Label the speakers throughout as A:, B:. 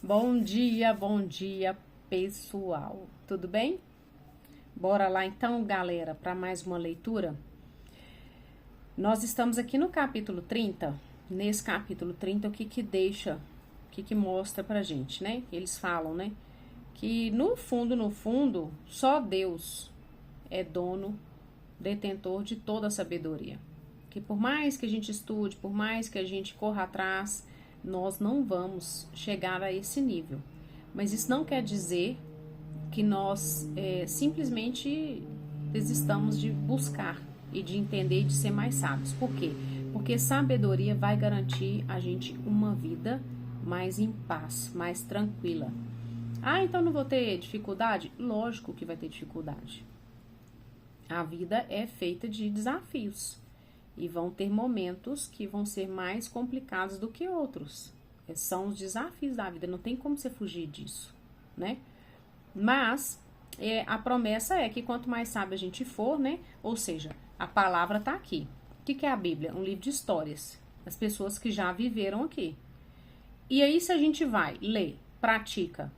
A: Bom dia, pessoal. Tudo bem? Bora lá então, galera, para mais uma leitura. Nós estamos aqui no capítulo 30. Nesse capítulo 30, o que mostra pra gente, né? Eles falam, né? Que no fundo, só Deus é dono, detentor de toda a sabedoria. Que por mais que a gente estude, por mais que a gente corra atrás, nós não vamos chegar a esse nível. Mas isso não quer dizer que nós simplesmente desistamos de buscar e de entender e de ser mais sábios. Por quê? Porque sabedoria vai garantir a gente uma vida mais em paz, mais tranquila. Ah, então não vou ter dificuldade? Lógico que vai ter dificuldade. A vida é feita de desafios. E vão ter momentos que vão ser mais complicados do que outros. São os desafios da vida, não tem como você fugir disso, né? Mas a promessa é que quanto mais sábio a gente for, né? Ou seja, a palavra tá aqui. O que é a Bíblia? Um livro de histórias. As pessoas que já viveram aqui. E aí, se a gente vai, lê, pratica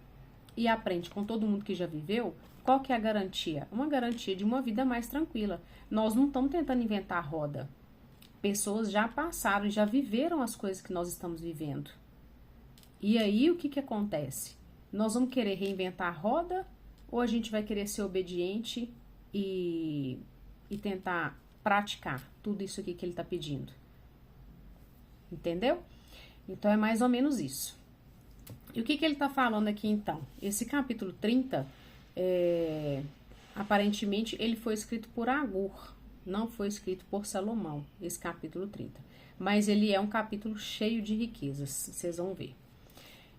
A: e aprende com todo mundo que já viveu, qual que é a garantia? Uma garantia de uma vida mais tranquila. Nós não estamos tentando inventar roda. Pessoas já passaram e já viveram as coisas que nós estamos vivendo. E aí, o que acontece? Nós vamos querer reinventar a roda ou a gente vai querer ser obediente e tentar praticar tudo isso aqui que ele está pedindo? Entendeu? Então, é mais ou menos isso. E o que ele está falando aqui, então? Esse capítulo 30, aparentemente, ele foi escrito por Agur. Não foi escrito por Salomão, esse capítulo 30. Mas ele é um capítulo cheio de riquezas, vocês vão ver.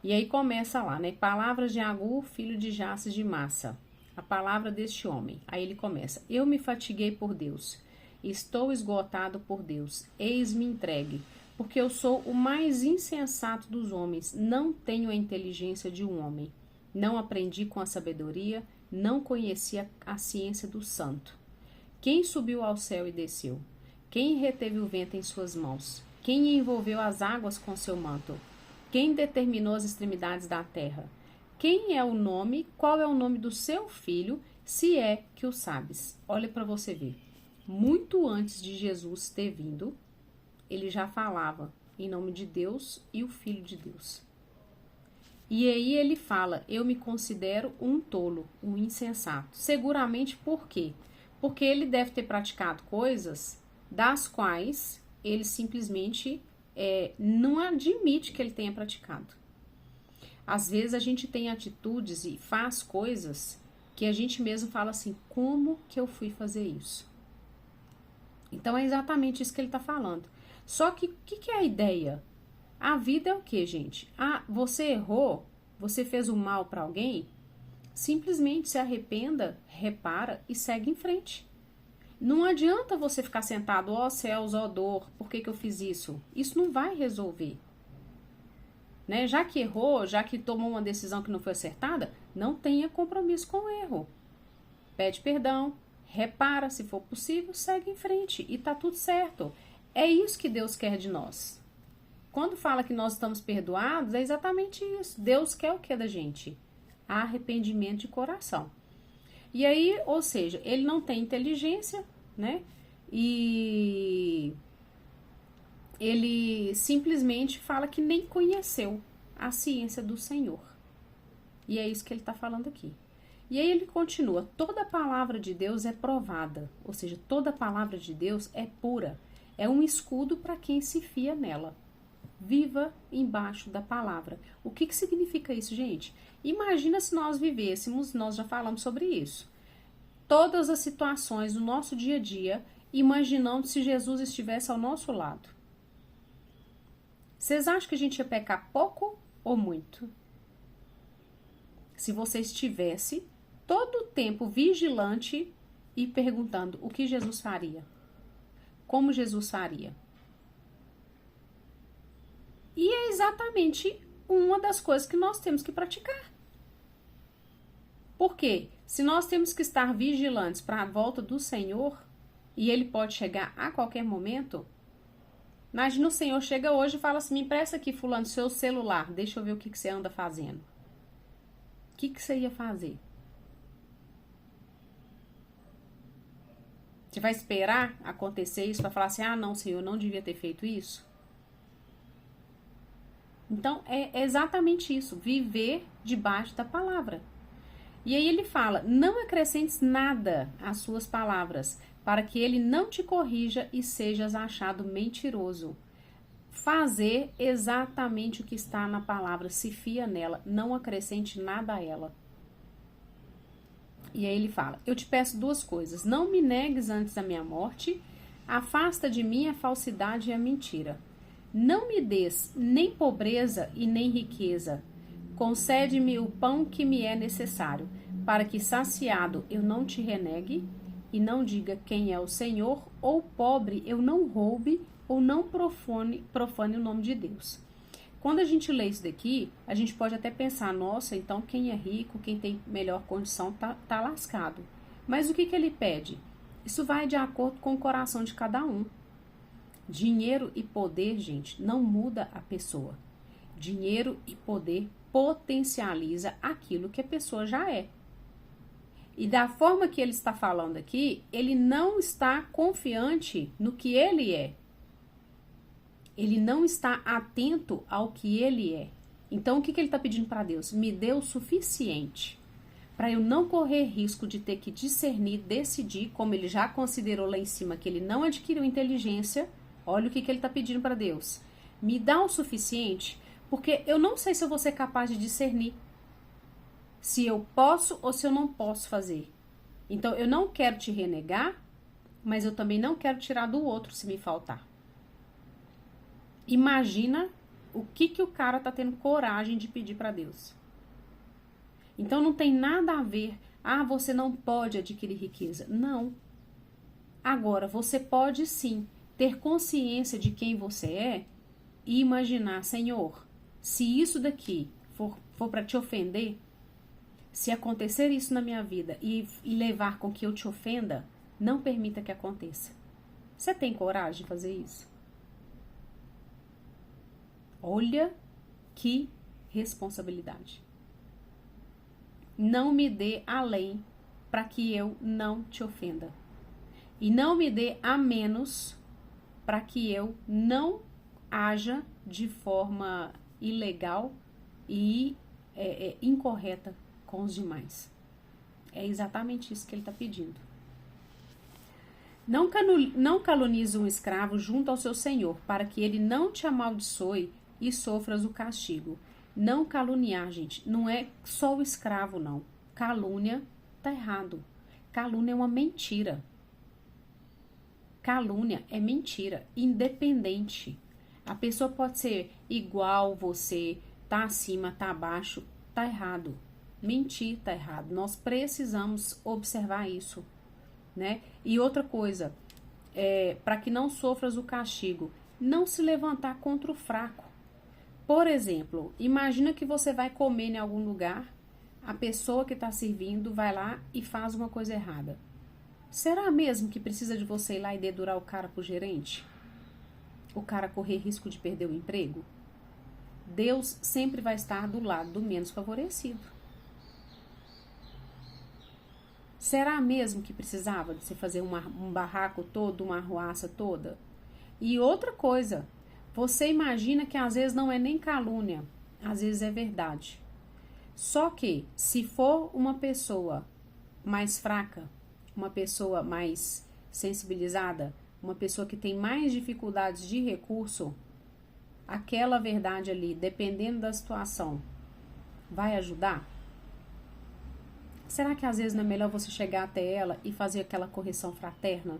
A: E aí começa lá, né? Palavras de Agur, filho de Jasses de Massa. A palavra deste homem. Aí ele começa. Eu me fatiguei por Deus. Estou esgotado por Deus. Eis-me entregue. Porque eu sou o mais insensato dos homens. Não tenho a inteligência de um homem. Não aprendi com a sabedoria. Não conheci a ciência do santo. Quem subiu ao céu e desceu? Quem reteve o vento em suas mãos? Quem envolveu as águas com seu manto? Quem determinou as extremidades da terra? Quem é o nome? Qual é o nome do seu filho, se é que o sabes? Olha para você ver. Muito antes de Jesus ter vindo, ele já falava em nome de Deus e o Filho de Deus. E aí ele fala, eu me considero um tolo, um insensato. Seguramente por quê? Porque ele deve ter praticado coisas das quais ele simplesmente não admite que ele tenha praticado. Às vezes a gente tem atitudes e faz coisas que a gente mesmo fala assim, como que eu fui fazer isso? Então é exatamente isso que ele está falando. Só que o que é a ideia? A vida é o que, gente? Você errou, você fez o mal para alguém, simplesmente se arrependa, repara e segue em frente. Não adianta você ficar sentado, ó céus, ó dor, por que eu fiz isso? Isso não vai resolver. Né? Já que errou, já que tomou uma decisão que não foi acertada, não tenha compromisso com o erro. Pede perdão, repara, se for possível, segue em frente e tá tudo certo. É isso que Deus quer de nós. Quando fala que nós estamos perdoados, é exatamente isso. Deus quer o que da gente? Arrependimento de coração. E aí, ou seja, ele não tem inteligência, né? E ele simplesmente fala que nem conheceu a ciência do Senhor. E é isso que ele está falando aqui. E aí ele continua, toda palavra de Deus é provada, ou seja, toda palavra de Deus é pura. É um escudo para quem se fia nela. Viva embaixo da palavra. O que significa isso, gente? Imagina se nós vivêssemos, nós já falamos sobre isso, todas as situações do nosso dia a dia, imaginando se Jesus estivesse ao nosso lado. Vocês acham que a gente ia pecar pouco ou muito? Se você estivesse todo o tempo vigilante e perguntando o que Jesus faria, como Jesus faria. E é exatamente uma das coisas que nós temos que praticar. Por quê? Se nós temos que estar vigilantes para a volta do Senhor, e Ele pode chegar a qualquer momento, Imagina o Senhor chega hoje e fala assim, me empresta aqui, fulano, seu celular, deixa eu ver o que você anda fazendo. O que você ia fazer? Você vai esperar acontecer isso para falar assim, ah, não, Senhor, eu não devia ter feito isso? Então, é exatamente isso, viver debaixo da palavra. E aí ele fala, não acrescentes nada às suas palavras, para que ele não te corrija e sejas achado mentiroso. Fazer exatamente o que está na palavra, se fia nela, não acrescente nada a ela. E aí ele fala, eu te peço duas coisas, não me negues antes da minha morte, afasta de mim a falsidade e a mentira. Não me des nem pobreza e nem riqueza, concede-me o pão que me é necessário, para que saciado eu não te renegue e não diga quem é o Senhor, ou pobre eu não roube ou não profane o nome de Deus. Quando a gente lê isso daqui, a gente pode até pensar, nossa, então quem é rico, quem tem melhor condição, tá lascado. Mas o que ele pede? Isso vai de acordo com o coração de cada um. Dinheiro e poder, gente, não muda a pessoa. Dinheiro e poder potencializa aquilo que a pessoa já é. E da forma que ele está falando aqui, ele não está confiante no que ele é. Ele não está atento ao que ele é. Então, o que ele está pedindo para Deus? Me dê o suficiente para eu não correr risco de ter que discernir, decidir, como ele já considerou lá em cima que ele não adquiriu inteligência. Olha o que ele está pedindo para Deus. Me dá o suficiente, porque eu não sei se eu vou ser capaz de discernir se eu posso ou se eu não posso fazer. Então, eu não quero te renegar, mas eu também não quero tirar do outro se me faltar. Imagina o que o cara tá tendo coragem de pedir para Deus. Então não tem nada a ver, ah, você não pode adquirir riqueza. Não. Agora, você pode sim ter consciência de quem você é e imaginar, Senhor, se isso daqui for para te ofender, se acontecer isso na minha vida e levar com que eu te ofenda, não permita que aconteça. Você tem coragem de fazer isso? Olha que responsabilidade. Não me dê além para que eu não te ofenda. E não me dê a menos para que eu não haja de forma ilegal e incorreta com os demais. É exatamente isso que ele está pedindo. Não calunize um escravo junto ao seu senhor, para que ele não te amaldiçoe e sofras o castigo. Não caluniar, gente, não é só o escravo, não. Calúnia tá errado. Calúnia é uma mentira. Calúnia é mentira, independente. A pessoa pode ser igual você, tá acima, tá abaixo, tá errado. Mentir tá errado. Nós precisamos observar isso, né? E outra coisa, para que não sofras o castigo, não se levantar contra o fraco. Por exemplo, imagina que você vai comer em algum lugar, a pessoa que está servindo vai lá e faz uma coisa errada. Será mesmo que precisa de você ir lá e dedurar o cara pro gerente? O cara correr risco de perder o emprego? Deus sempre vai estar do lado do menos favorecido. Será mesmo que precisava de você fazer um barraco todo, uma arruaça toda? E outra coisa, você imagina que às vezes não é nem calúnia, às vezes é verdade. Só que, se for uma pessoa mais fraca, uma pessoa mais sensibilizada, uma pessoa que tem mais dificuldades de recurso, aquela verdade ali, dependendo da situação, vai ajudar? Será que às vezes não é melhor você chegar até ela e fazer aquela correção fraterna?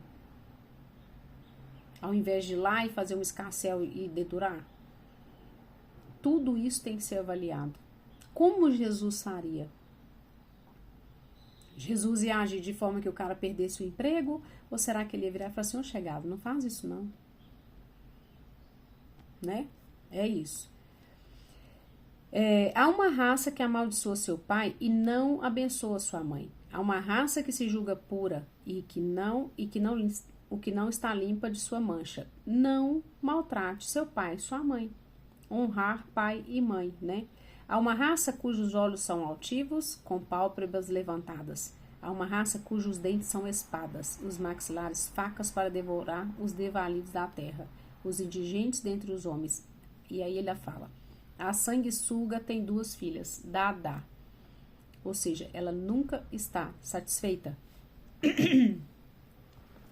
A: Ao invés de ir lá e fazer um escarcéu e dedurar? Tudo isso tem que ser avaliado. Como Jesus faria? Jesus ia agir de forma que o cara perdesse o emprego? Ou será que ele ia virar e falar assim, ô chegado, não faz isso não? Né? É isso. Há uma raça que amaldiçoa seu pai e não abençoa sua mãe. Há uma raça que se julga pura e que não o que não está limpa de sua mancha. Não maltrate seu pai e sua mãe. Honrar pai e mãe, né? Há uma raça cujos olhos são altivos, com pálpebras levantadas. Há uma raça cujos dentes são espadas, os maxilares facas para devorar os devalidos da terra, os indigentes dentre os homens. E aí ele fala, a sanguessuga tem 2 filhas, dá. Ou seja, ela nunca está satisfeita.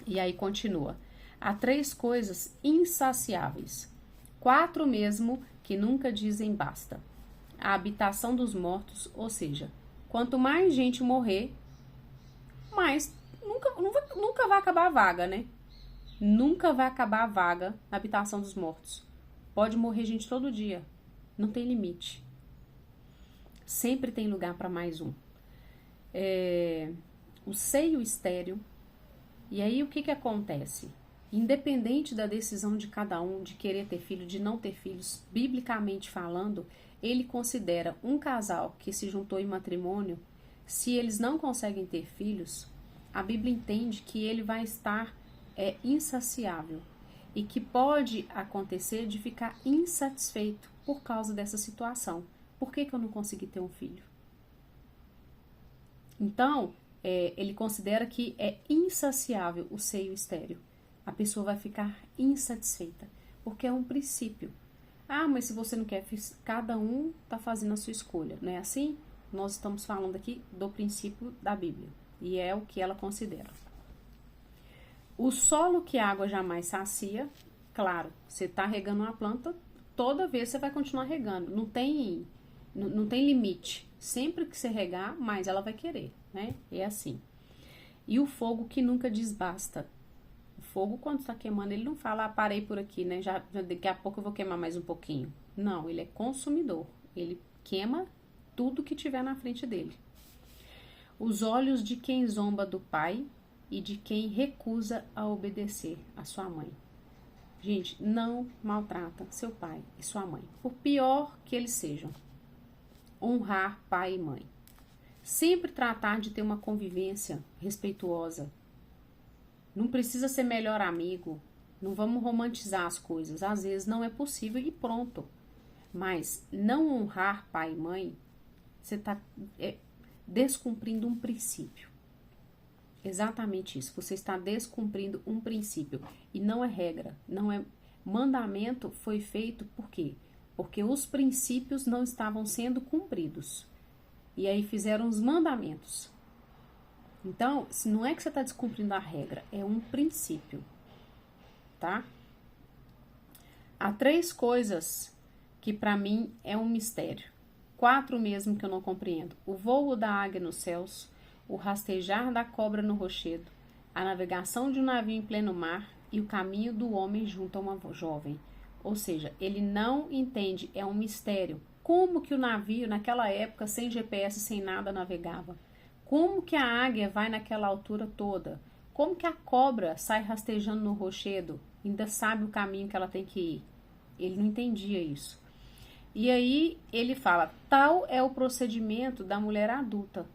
A: E aí continua. Há 3 coisas insaciáveis, 4 mesmo que nunca dizem basta. A habitação dos mortos, ou seja, quanto mais gente morrer, mais nunca vai acabar a vaga, né? Nunca vai acabar a vaga na habitação dos mortos. Pode morrer gente todo dia, não tem limite. Sempre tem lugar para mais um. O seio estéril. E aí o que acontece? Independente da decisão de cada um de querer ter filho, de não ter filhos, biblicamente falando, ele considera um casal que se juntou em matrimônio, se eles não conseguem ter filhos, a Bíblia entende que ele vai estar insaciável e que pode acontecer de ficar insatisfeito por causa dessa situação. Por que eu não consegui ter um filho? Então, ele considera que é insaciável o seio estéril. A pessoa vai ficar insatisfeita, porque é um princípio. Ah, mas se você não quer, cada um está fazendo a sua escolha, não é assim? Nós estamos falando aqui do princípio da Bíblia, e é o que ela considera. O solo que a água jamais sacia, claro, você está regando uma planta, toda vez você vai continuar regando, não tem limite. Sempre que você regar, mais ela vai querer, né? É assim. E o fogo que nunca desbasta. O fogo, quando está queimando, ele não fala, parei por aqui, né? Já daqui a pouco eu vou queimar mais um pouquinho. Não, ele é consumidor. Ele queima tudo que tiver na frente dele. Os olhos de quem zomba do pai e de quem recusa a obedecer a sua mãe. Gente, não maltrata seu pai e sua mãe, por pior que eles sejam. Honrar pai e mãe. Sempre tratar de ter uma convivência respeituosa. Não precisa ser melhor amigo. Não vamos romantizar as coisas. Às vezes não é possível e pronto. Mas não honrar pai e mãe, você está descumprindo um princípio. Exatamente isso. Você está descumprindo um princípio. E não é regra. Não é mandamento. Foi feito por quê? Porque os princípios não estavam sendo cumpridos. E aí fizeram os mandamentos. Então, não é que você está descumprindo a regra, é um princípio, tá? Há 3 coisas que para mim é um mistério. 4 mesmo que eu não compreendo. O voo da águia nos céus, o rastejar da cobra no rochedo, a navegação de um navio em pleno mar e o caminho do homem junto a uma jovem. Ou seja, ele não entende, é um mistério. Como que o navio, naquela época, sem GPS, sem nada, navegava? Como que a águia vai naquela altura toda? Como que a cobra sai rastejando no rochedo? Ainda sabe o caminho que ela tem que ir. Ele não entendia isso. E aí ele fala, tal é o procedimento da mulher adulta.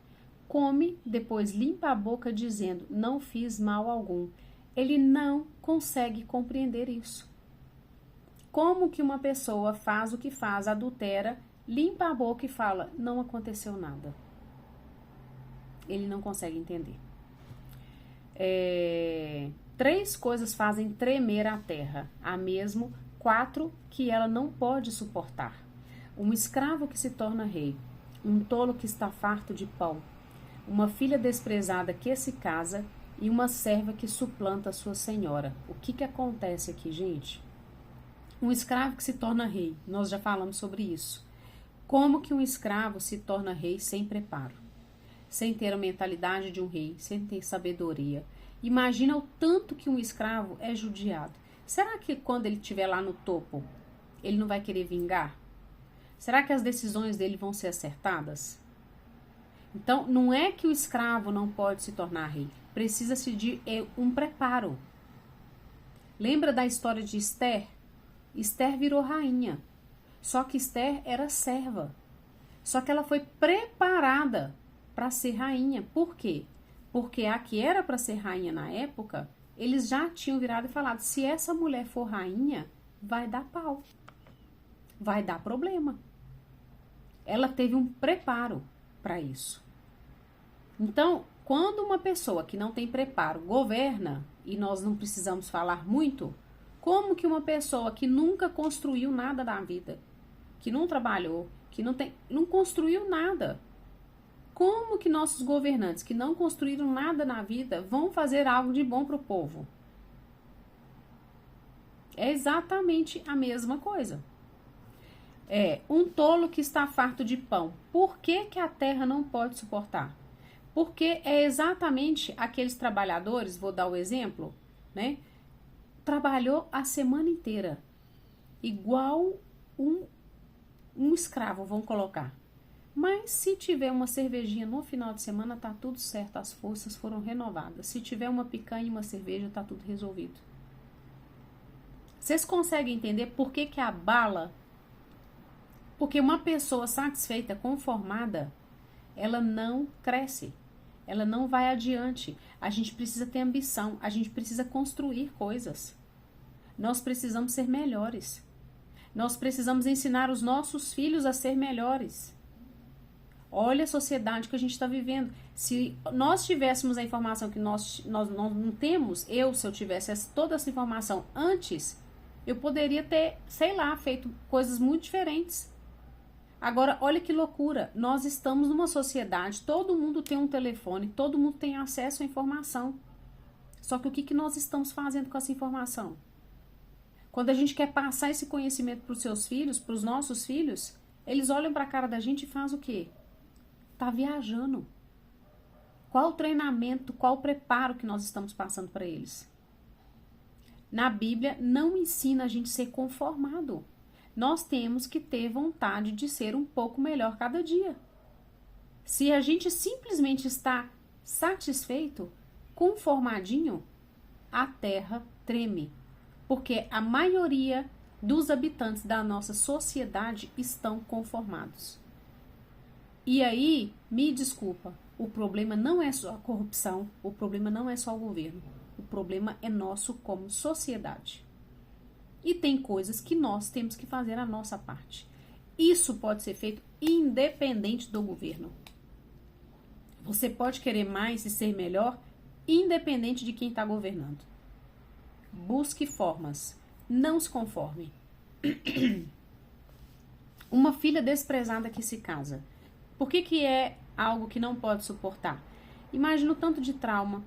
A: Come, depois limpa a boca dizendo, não fiz mal algum. Ele não consegue compreender isso. Como que uma pessoa faz o que faz, adultera, limpa a boca e fala, não aconteceu nada. Ele não consegue entender. 3 coisas fazem tremer a terra, há mesmo 4 que ela não pode suportar. Um escravo que se torna rei, um tolo que está farto de pão, uma filha desprezada que se casa e uma serva que suplanta sua senhora. O que acontece aqui, gente? Um escravo que se torna rei, nós já falamos sobre isso. Como que um escravo se torna rei sem preparo? Sem ter a mentalidade de um rei, sem ter sabedoria. Imagina o tanto que um escravo é judiado. Será que quando ele estiver lá no topo, ele não vai querer vingar? Será que as decisões dele vão ser acertadas? Então, não é que o escravo não pode se tornar rei. Precisa-se de um preparo. Lembra da história de Esther? Esther virou rainha. Só que Esther era serva. Só que ela foi preparada para ser rainha. Por quê? Porque a que era para ser rainha na época eles já tinham virado e falado, se essa mulher for rainha, vai dar pau. Vai dar problema. Ela teve um preparo para isso. Então, quando uma pessoa que não tem preparo governa, e nós não precisamos falar muito, como que uma pessoa que nunca construiu nada na vida, que não trabalhou, que não construiu nada, como que nossos governantes que não construíram nada na vida vão fazer algo de bom para o povo? É exatamente a mesma coisa. É um tolo que está farto de pão. Por que que a terra não pode suportar? Porque é exatamente aqueles trabalhadores, vou dar o exemplo, né? Trabalhou a semana inteira, igual um escravo, vamos colocar. Mas se tiver uma cervejinha no final de semana, tá tudo certo, as forças foram renovadas. Se tiver uma picanha e uma cerveja, tá tudo resolvido. Vocês conseguem entender por que que abala? Porque uma pessoa satisfeita, conformada, ela não cresce. Ela não vai adiante. A gente precisa ter ambição. A gente precisa construir coisas. Nós precisamos ser melhores. Nós precisamos ensinar os nossos filhos a ser melhores. Olha a sociedade que a gente está vivendo. Se nós tivéssemos a informação que nós não temos, se eu tivesse toda essa informação antes, eu poderia ter, sei lá, feito coisas muito diferentes. Agora, olha que loucura. Nós estamos numa sociedade, todo mundo tem um telefone, todo mundo tem acesso à informação. Só que o que nós estamos fazendo com essa informação? Quando a gente quer passar esse conhecimento para os seus filhos, para os nossos filhos, eles olham para a cara da gente e fazem o quê? Tá viajando. Qual o treinamento, qual o preparo que nós estamos passando para eles? Na Bíblia não ensina a gente a ser conformado. Nós temos que ter vontade de ser um pouco melhor cada dia. Se a gente simplesmente está satisfeito, conformadinho, a terra treme. Porque a maioria dos habitantes da nossa sociedade estão conformados. E aí, me desculpa, o problema não é só a corrupção, o problema não é só o governo, o problema é nosso como sociedade. E tem coisas que nós temos que fazer a nossa parte. Isso pode ser feito independente do governo. Você pode querer mais e ser melhor, independente de quem está governando. Busque formas, não se conforme. Uma filha desprezada que se casa. Por que é algo que não pode suportar? Imagina o tanto de trauma,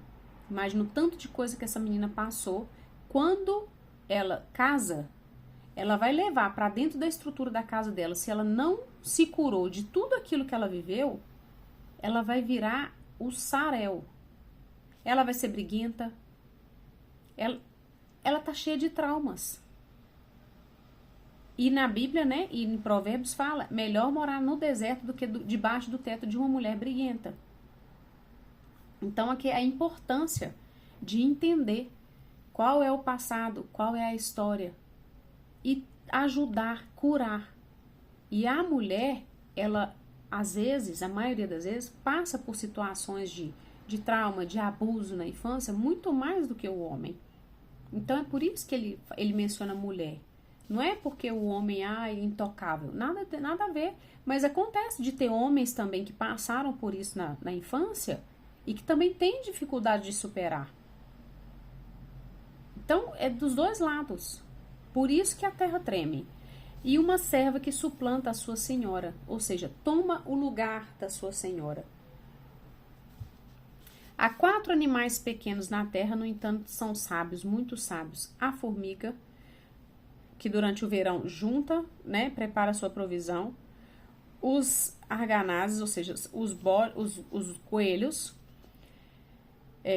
A: imagina o tanto de coisa que essa menina passou. Quando ela casa, ela vai levar para dentro da estrutura da casa dela. Se ela não se curou de tudo aquilo que ela viveu, ela vai virar o sarau. Ela vai ser briguenta. Ela tá cheia de traumas. E na Bíblia, né, e em Provérbios fala, melhor morar no deserto do que debaixo do teto de uma mulher briguenta. Então aqui é a importância de entender qual é o passado, qual é a história e ajudar, curar. E a mulher, ela, às vezes, a maioria das vezes, passa por situações de trauma, de abuso na infância, muito mais do que o homem. Então é por isso que ele menciona mulher. Não é porque o homem é intocável, nada a ver. Mas acontece de ter homens também que passaram por isso na infância e que também têm dificuldade de superar. Então, é dos dois lados. Por isso que a terra treme. E uma serva que suplanta a sua senhora, ou seja, toma o lugar da sua senhora. Há 4 animais pequenos na terra, no entanto, são sábios, muito sábios. A formiga, que durante o verão junta, né, prepara a sua provisão. Os arganazes, ou seja, os coelhos,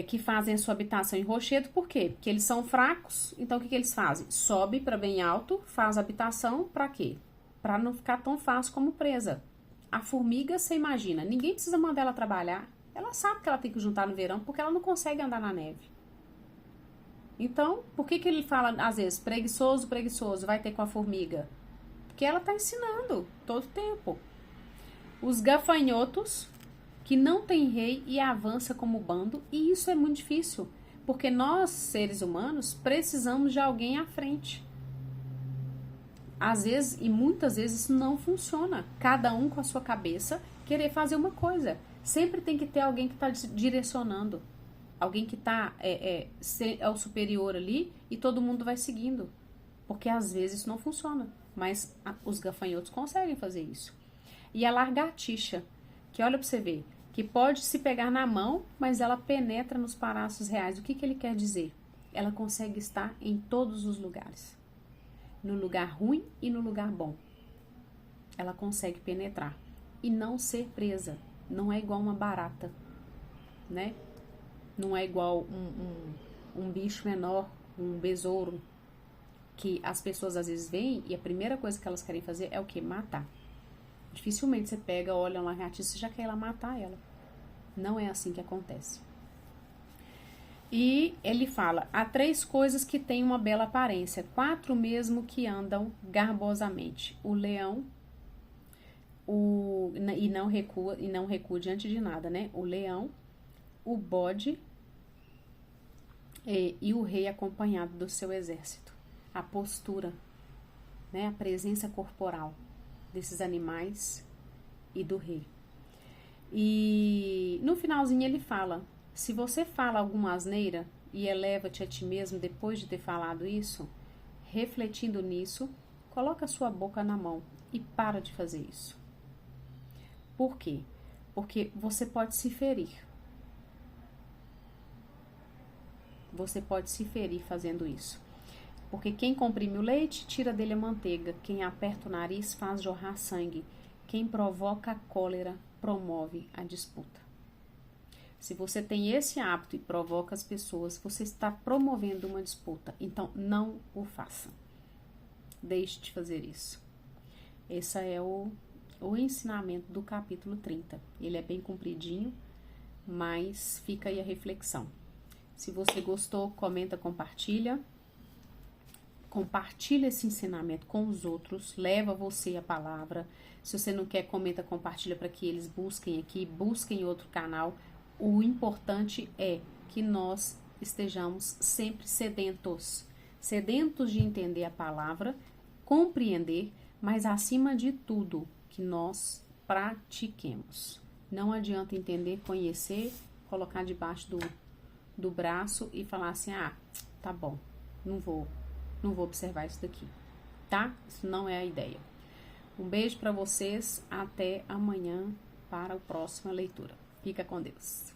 A: que fazem a sua habitação em rochedo. Por quê? Porque eles são fracos, então o que eles fazem? Sobe para bem alto, faz a habitação, para quê? Para não ficar tão fácil como presa. A formiga, você imagina, ninguém precisa mandar ela trabalhar. Ela sabe que ela tem que juntar no verão, porque ela não consegue andar na neve. Então, por que ele fala, às vezes, preguiçoso, vai ter com a formiga? Porque ela está ensinando todo tempo. Os gafanhotos, que não tem rei e avança como bando, e isso é muito difícil, Porque nós, seres humanos, precisamos de alguém à frente. Às vezes, e muitas vezes, isso não funciona. Cada um com a sua cabeça querer fazer uma coisa. Sempre tem que ter alguém que está direcionando. Alguém que está é o superior ali e todo mundo vai seguindo. Porque às vezes isso não funciona. Mas os gafanhotos conseguem fazer isso. E a lagartixa, que olha para você ver, que pode se pegar na mão, mas ela penetra nos paraços reais. O que ele quer dizer? Ela consegue estar em todos os lugares. No lugar ruim e no lugar bom. Ela consegue penetrar. E não ser presa. Não é igual uma barata, né? Não é igual um bicho menor, um besouro, que as pessoas às vezes veem e a primeira coisa que elas querem fazer é o quê? Matar. Dificilmente você pega, olha uma lagartixa e já quer ir lá matar ela. Não é assim que acontece. E ele fala, há 3 coisas que têm uma bela aparência, 4 mesmo que andam garbosamente. O leão, e não recua diante de nada, né? O leão, o bode e o rei acompanhado do seu exército. A postura, né? A presença corporal desses animais e do rei. E no finalzinho ele fala, se você fala alguma asneira e eleva-te a ti mesmo depois de ter falado isso, refletindo nisso, coloca a sua boca na mão e para de fazer isso. Por quê? Porque você pode se ferir. Você pode se ferir fazendo isso. Porque quem comprime o leite, tira dele a manteiga. Quem aperta o nariz, faz jorrar sangue. Quem provoca a cólera, promove a disputa. Se você tem esse hábito e provoca as pessoas, você está promovendo uma disputa. Então, não o faça. Deixe de fazer isso. Esse é o ensinamento do capítulo 30. Ele é bem compridinho, mas fica aí a reflexão. Se você gostou, comenta, compartilha. Compartilha esse ensinamento com os outros, leva você a palavra. Se você não quer, comenta, compartilha para que eles busquem aqui, busquem outro canal. O importante é que nós estejamos sempre sedentos de entender a palavra, compreender, mas acima de tudo, que nós pratiquemos. Não adianta entender, conhecer, colocar debaixo do braço e falar assim, tá bom, não vou observar isso daqui, tá? Isso não é a ideia. Um beijo para vocês, até amanhã para a próxima leitura. Fica com Deus.